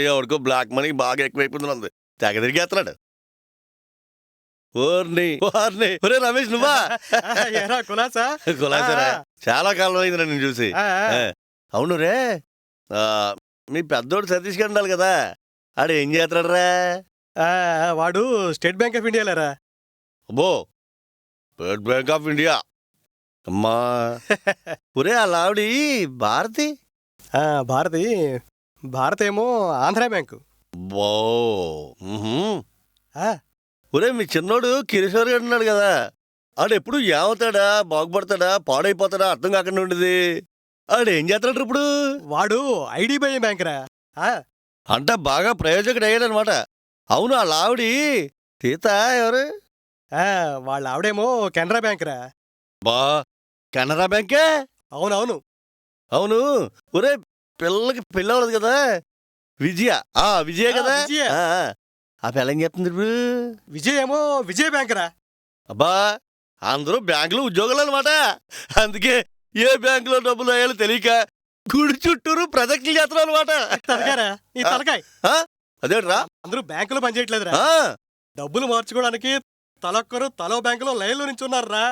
ఎవడికో black money బాగా ఎక్కువైపోతుంది, తెగ తిరిగేస్తున్నాడు. ఓర్ని ఓర్ని ఒరే రమేష్ నువ్వా? ఏరా కులాసా? కులాసరా, చాలా కాలం అయింది నేను చూసి. ఆ, ఆ. అవును రే, మీ పెద్దోడు సతీష్ గారు ఉండాలి కదా, ఆడు ఏం చేస్తాడు రా? ఆ, వాడు స్టేట్ బ్యాంక్ ఆఫ్ ఇండియా లేరా. అబ్బో, స్టేట్ బ్యాంక్ ఆఫ్ ఇండియా. అమ్మా ఒరే ఆ లావిడి భారతి. భారతి, భారత్ ఏమో ఆంధ్ర బ్యాంకు. బో ఆ, ఒరే మీ చిన్నోడు కిరీశ్వర్ గారు ఉన్నాడు కదా, ఆడు ఎప్పుడు ఏమవుతాడా, బాగుపడతాడా, పాడైపోతాడా అర్థం కాకుండా ఉండేది. ఆడు ఏం చేస్తాడు ఇప్పుడు? వాడు ఐడిబిఐ బ్యాంక్ రా. ఆ, అంటే బాగా ప్రయోజకుడు అయ్యాడు అనమాట. అవును ఆ లావిడి సీత ఎవరు? ఆ, వాళ్ళ ఆవిడేమో కెనరా బ్యాంక్ రా. బా, కెనరా బ్యాంకే. అవునవును. అవును ఒరే, పిల్లకి పెళ్ళి అవ్వలేదు కదా, విజయ. విజయ కదా. విజయ. ఆ పిల్ల ఏం చెప్తుంది ఇప్పుడు? విజయ్ ఏమో విజయ్ బ్యాంక్ రా. అబ్బా, అందరూ బ్యాంకులో ఉద్యోగాలు అనమాట. అందుకే ఏ బ్యాంకులో డబ్బులు వేయాలో తెలియక గుడి చుట్టూరు ప్రదక్షిణలు చేస్తున్నారు అనమాట. తలకాయరా నీ తలకాయ. అదేట్రా, అందరూ బ్యాంకులో పనిచేయట్లేదురా, డబ్బులు మార్చుకోవడానికి తలొక్కరు తలో బ్యాంకులో లైన్లో నించున్నారా.